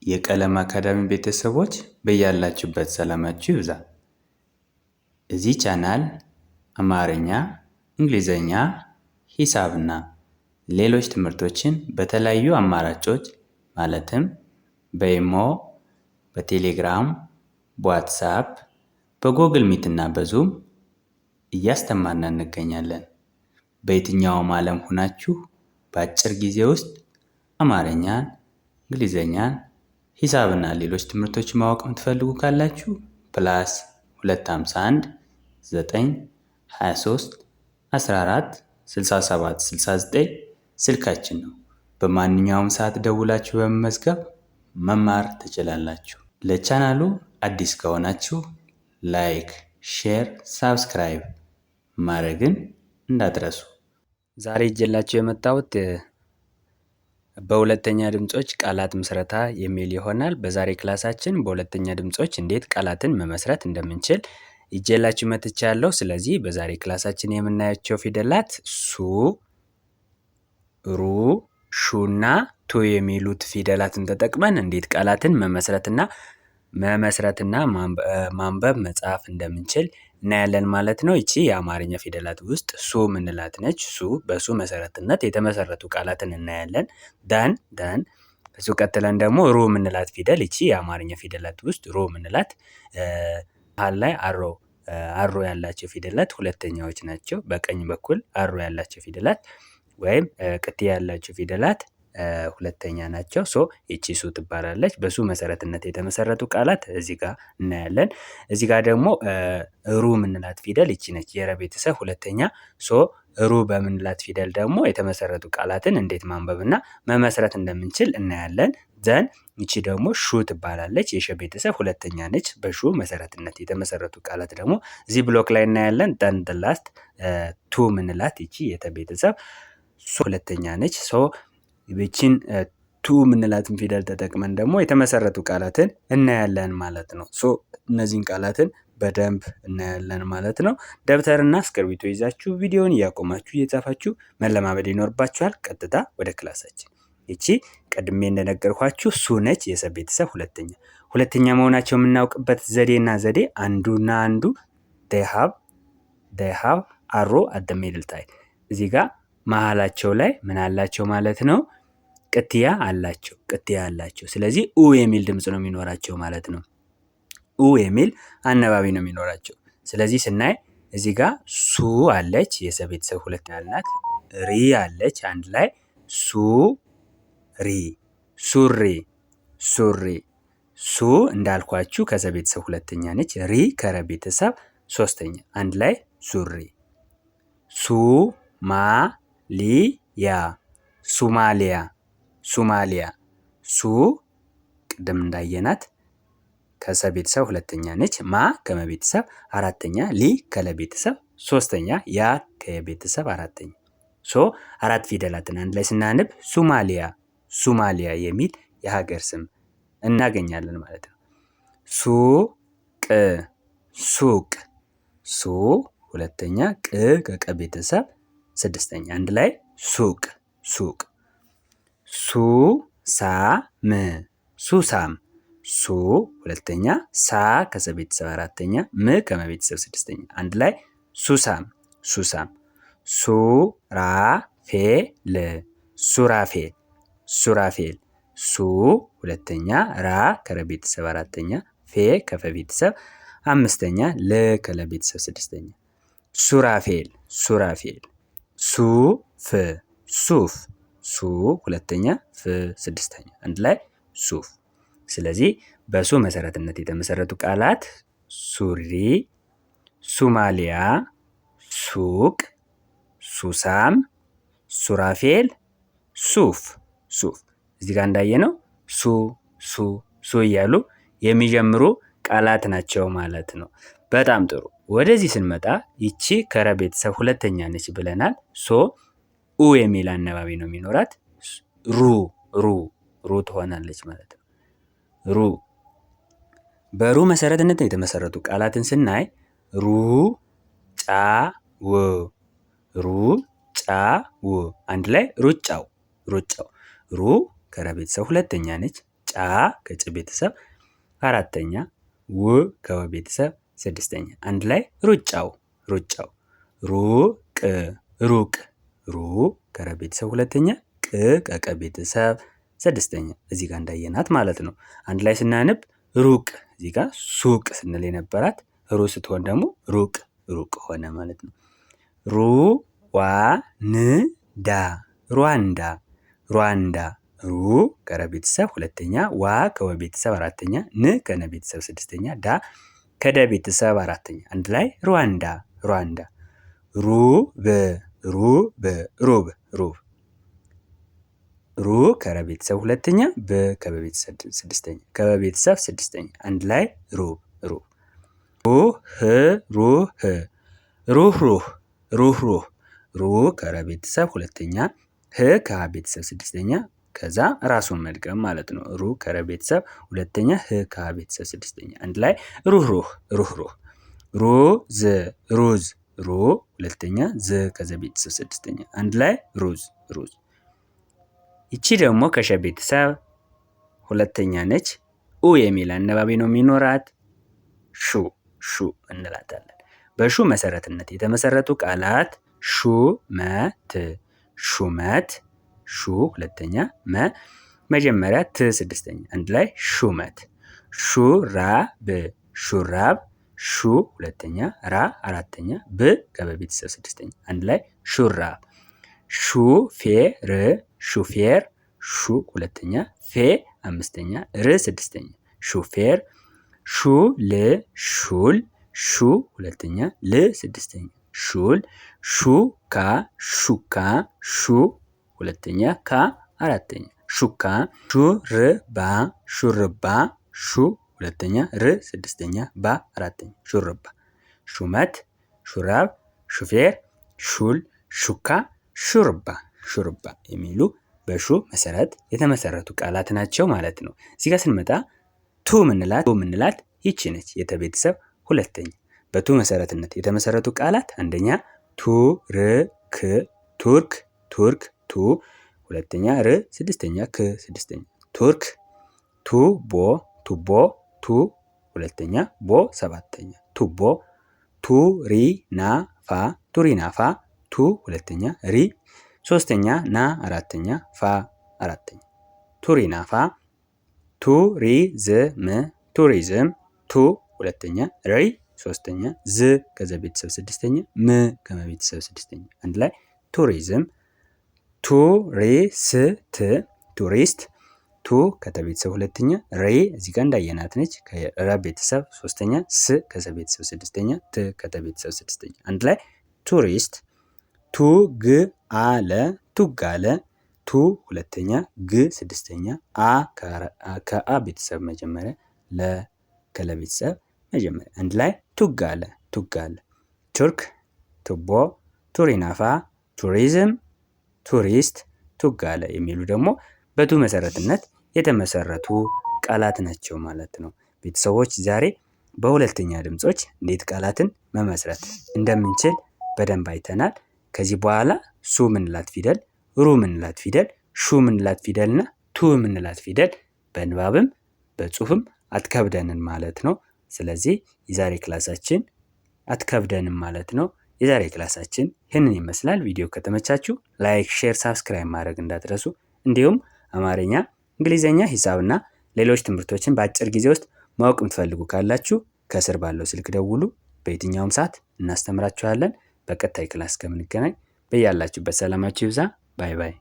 የቀለም አካዳሚ ቤተሰቦች በያላችሁበት ሰላማችሁ ይብዛ። እዚህ ቻናል አማርኛ፣ እንግሊዘኛ፣ ሂሳብና ሌሎች ትምህርቶችን በተለያዩ አማራጮች ማለትም በኢሞ፣ በቴሌግራም፣ በዋትስአፕ፣ በጎግል ሚት እና በዙም እያስተማርን እንገኛለን። በየትኛውም ዓለም ሆናችሁ በአጭር ጊዜ ውስጥ አማርኛን፣ እንግሊዘኛን፣ ሂሳብና ሌሎች ትምህርቶች ማወቅ የምትፈልጉ ካላችሁ +251 9 23 14 67 69 ስልካችን ነው። በማንኛውም ሰዓት ደውላችሁ በመመዝገብ መማር ትችላላችሁ። ለቻናሉ አዲስ ከሆናችሁ ላይክ፣ ሼር፣ ሳብስክራይብ ማድረግን እንዳትረሱ። ዛሬ ይዤላችሁ የመጣሁት በሁለተኛ ድምጾች ቃላት ምስረታ የሚል ይሆናል። በዛሬ ክላሳችን በሁለተኛ ድምጾች እንዴት ቃላትን መመስረት እንደምንችል ይዤላችሁ መጥቻለሁ። ስለዚህ በዛሬ ክላሳችን የምናያቸው ፊደላት ሱ፣ ሩ፣ ሹና ቱ የሚሉት ፊደላትን ተጠቅመን እንዴት ቃላትን መመስረትና ማንበብ መጻፍ እንደምንችል እናያለን ማለት ነው። ይቺ የአማርኛ ፊደላት ውስጥ ሱ ምንላት ነች። ሱ በሱ መሰረትነት የተመሰረቱ ቃላትን እናያለን። ዳን ከሱ ቀጥለን ደግሞ ሩ ምንላት ፊደል ይቺ የአማርኛ ፊደላት ውስጥ ሩ ምንላት መሃል ላይ አሮ ያላቸው ፊደላት ሁለተኛዎች ናቸው። በቀኝ በኩል አሮ ያላቸው ፊደላት ወይም ቅጥያ ያላቸው ፊደላት ሁለተኛ ናቸው። ይቺ ሱ ትባላለች። በሱ መሰረትነት የተመሰረቱ ቃላት እዚህ ጋር እናያለን። እዚህ ጋር ደግሞ ሩ ምንላት ፊደል ይቺ ነች፣ የረ ቤተሰብ ሁለተኛ። ሩ በምንላት ፊደል ደግሞ የተመሰረቱ ቃላትን እንዴት ማንበብና መመስረት እንደምንችል እናያለን። ይቺ ደግሞ ሹ ትባላለች፣ የሸ ቤተሰብ ሁለተኛ ነች። በሹ መሰረትነት የተመሰረቱ ቃላት ደግሞ እዚህ ብሎክ ላይ እናያለን። ላስት ቱ ምንላት ይቺ የተ ቤተሰብ ሁለተኛ ነች። ይቺን ቱ ምንላትን ፊደል ተጠቅመን ደግሞ የተመሰረቱ ቃላትን እናያለን ማለት ነው። እነዚህን ቃላትን በደንብ እናያለን ማለት ነው። ደብተርና እስክርቢቶ ይዛችሁ ቪዲዮውን እያቆማችሁ እየጻፋችሁ መለማመድ ይኖርባችኋል። ቀጥታ ወደ ክላሳችን። ይቺ ቀድሜ እንደነገርኳችሁ ሱ ነች፣ የሰ ቤተሰብ ሁለተኛ መሆናቸው የምናውቅበት ዘዴ አንዱና አንዱ they have አሮ at the middle time እዚህ ጋር መሃላቸው ላይ ምን አላቸው ማለት ነው? ቅጥያ አላቸው። ስለዚህ ኡ የሚል ድምጽ ነው የሚኖራቸው ማለት ነው። ኡ የሚል አነባቢ ነው የሚኖራቸው። ስለዚህ ስናይ እዚህ ጋር ሱ አለች፣ የሰ ቤተሰብ ሁለት ያልናት። ሪ አለች አንድ ላይ ሱሪ። ሱ እንዳልኳችሁ ከሰ ቤተሰብ ሁለተኛ ነች። ሪ ከረ ቤተሰብ ሶስተኛ፣ አንድ ላይ ሱሪ። ሱማሊያ። ሱ ቅድም እንዳየናት ከሰ ቤተሰብ ሁለተኛ ነች። ማ ከመ ቤተሰብ አራተኛ፣ ሊ ከለ ቤተሰብ ሶስተኛ፣ ያ ከቤተሰብ አራተኛ። አራት ፊደላትን አንድ ላይ ስናነብ ሱማሊያ የሚል የሀገር ስም እናገኛለን ማለት ነው። ሱቅ ሁለተኛ፣ ቅ ከቀ ቤተሰብ ስድስተኛ፣ አንድ ላይ ሱቅ። ሱሳም ሁለተኛ፣ ሳ ከሰ ቤተሰብ አራተኛ፣ ም ከመ ቤተሰብ ስድስተኛ፣ አንድ ላይ ሱሳም። ሱራፌል ሱ ሁለተኛ፣ ራ ከረ ቤተሰብ አራተኛ፣ ፌ ከፈ ቤተሰብ አምስተኛ፣ ል ከለ ቤተሰብ ስድስተኛ፣ ሱራፌል። ሱፍ ሁለተኛ፣ ፍ ስድስተኛ፣ አንድ ላይ ሱፍ። ስለዚህ በሱ መሰረትነት የተመሰረቱ ቃላት ሱሪ፣ ሱማሊያ፣ ሱቅ፣ ሱሳም፣ ሱራፌል፣ ሱፍ። እዚህ ጋር እንዳየነው ሱ እያሉ የሚጀምሩ ቃላት ናቸው ማለት ነው። በጣም ጥሩ። ወደዚህ ስንመጣ ይቺ ከረ ቤተሰብ ሁለተኛ ነች ብለናል። ኡ የሚል አነባቢ ነው የሚኖራት። ሩ ትሆናለች ማለት ነው። በሩ መሰረትነት የተመሰረቱ ቃላትን ስናይ ሩጫው አንድ ላይ ሩጫው። ሩ ከረ ቤተሰብ ሁለተኛ ነች። ጫ ከጭ ቤተሰብ አራተኛ፣ ው ከወ ቤተሰብ ስድስተኛ። አንድ ላይ ሩጫው ሩጫው። ሩቅ ሩቅ። ሩ ከረ ቤተሰብ ሁለተኛ፣ ቅ ከቀ ቤተሰብ ስድስተኛ። እዚህ ጋር እንዳየናት ማለት ነው። አንድ ላይ ስናነብ ሩቅ። እዚህ ጋር ሱቅ ስንል የነበራት ሩ ስትሆን ደግሞ ሩቅ ሩቅ ሆነ ማለት ነው። ሩ ዋ ን ዳ ሩዋንዳ ሩዋንዳ። ሩ ከረ ቤተሰብ ሁለተኛ፣ ዋ ከወ ቤተሰብ አራተኛ፣ ን ከነ ቤተሰብ ስድስተኛ፣ ዳ ከደ ቤተሰብ አራተኛ። አንድ ላይ ሩዋንዳ ሩዋንዳ። ሩብ ሩብ ሩብ ሩብ። ሩ ከረ ቤተሰብ ሁለተኛ፣ ብ ከበ ቤተሰብ ስድስተኛ፣ ከበ ቤተሰብ ስድስተኛ። አንድ ላይ ሩብ ሩብ። ሩህ ሩህ ሩህሩህ ሩህሩህ። ሩ ከረ ቤተሰብ ሁለተኛ፣ ህ ከሀ ቤተሰብ ስድስተኛ፣ ከዛ ራሱን መድገም ማለት ነው። ሩ ከረ ቤተሰብ ሁለተኛ፣ ህ ከሀ ቤተሰብ ስድስተኛ። አንድ ላይ ሩህሩህ ሩህሩህ። ሩዝ ሩዝ። ሩ ሁለተኛ፣ ዝ ከዘ ቤተሰብ ስድስተኛ። አንድ ላይ ሩዝ ሩዝ። ይቺ ደግሞ ከሸ ቤተሰብ ሁለተኛ ነች። ኡ የሚል አነባቢ ነው የሚኖራት። ሹ ሹ እንላታለን። በሹ መሰረትነት የተመሰረቱ ቃላት ሹመት ሹመት። ሹ ሁለተኛ፣ መ መጀመሪያ፣ ት ስድስተኛ። አንድ ላይ ሹመት። ሹራብ ሹራብ። ሹ ሁለተኛ፣ ራ አራተኛ፣ ብ ከበ ቤተሰብ ስድስተኛ። አንድ ላይ ሹራብ። ሹፌር ሹፌር። ሹ ሁለተኛ፣ ፌ አምስተኛ፣ ር ስድስተኛ። ሹፌር። ሹል ሹል። ሹ ሁለተኛ፣ ል ስድስተኛ። ሹል። ሹካ ሹካ። ሹ ሁለተኛ፣ ካ አራተኛ። ሹካ። ሹርባ ሹርባ። ሹ ሁለተኛ፣ ር ስድስተኛ፣ ባ አራተኛ። ሹርባ። ሹመት ሹራብ ሹፌር ሹል ሹካ ሹርባ ሹርባ የሚሉ በሹ መሰረት የተመሰረቱ ቃላት ናቸው ማለት ነው። እዚህ ጋር ስንመጣ ቱ ምንላት ይቺ ነች። የተቤተሰብ ሁለተኛ። በቱ መሰረትነት የተመሰረቱ ቃላት አንደኛ ቱርክ ቱርክ ቱርክ ቱ ሁለተኛ፣ ር ስድስተኛ፣ ክ ስድስተኛ። ቱርክ። ቱቦ ቱቦ ቱ ሁለተኛ፣ ቦ ሰባተኛ። ቱቦ። ቱሪናፋ ቱሪናፋ ቱ ሁለተኛ፣ ሪ ሶስተኛ፣ ና አራተኛ፣ ፋ አራተኛ። ቱሪናፋ። ቱሪዝም ቱሪዝም ቱ ሁለተኛ፣ ሪ ሶስተኛ፣ ዝ ከዘ ቤተሰብ ስድስተኛ፣ ም ከመ ቤተሰብ ስድስተኛ። አንድ ላይ ቱሪዝም። ቱሪስት ቱሪስት። ቱ ከተ ቤተሰብ ሁለተኛ፣ ሬ እዚህ ጋር እንዳየናት ነች ከረ ቤተሰብ ሶስተኛ፣ ስ ከዘ ቤተሰብ ስድስተኛ፣ ት ከተ ቤተሰብ ስድስተኛ። አንድ ላይ ቱሪስት። ቱግአለ ቱጋለ። ቱ ሁለተኛ፣ ግ ስድስተኛ፣ አ ከአ ቤተሰብ መጀመሪያ፣ ለ ከለ ቤተሰብ መጀመሪያ። አንድ ላይ ቱጋለ ቱጋለ። ቱርክ ቱቦ ቱሪናፋ ቱሪዝም ቱሪስት ቱጋለ የሚሉ ደግሞ በቱ መሰረትነት የተመሰረቱ ቃላት ናቸው ማለት ነው። ቤተሰቦች ዛሬ በሁለተኛ ድምጾች እንዴት ቃላትን መመስረት እንደምንችል በደንብ አይተናል። ከዚህ በኋላ ሱ ምንላት ፊደል፣ ሩ ምንላት ፊደል፣ ሹ ምንላት ፊደልና ቱ ምንላት ፊደል በንባብም በጽሁፍም አትከብደንም ማለት ነው። ስለዚህ የዛሬ ክላሳችን አትከብደንም ማለት ነው። የዛሬ ክላሳችን ይህንን ይመስላል። ቪዲዮ ከተመቻችሁ ላይክ፣ ሼር፣ ሳብስክራይብ ማድረግ እንዳትረሱ። እንዲሁም አማርኛ፣ እንግሊዝኛ፣ ሂሳብና ሌሎች ትምህርቶችን በአጭር ጊዜ ውስጥ ማወቅ የምትፈልጉ ካላችሁ ከስር ባለው ስልክ ደውሉ። በየትኛውም ሰዓት እናስተምራችኋለን። በቀጣይ ክላስ ከምንገናኝ በያላችሁበት ሰላማችሁ ይብዛ። ባይ ባይ።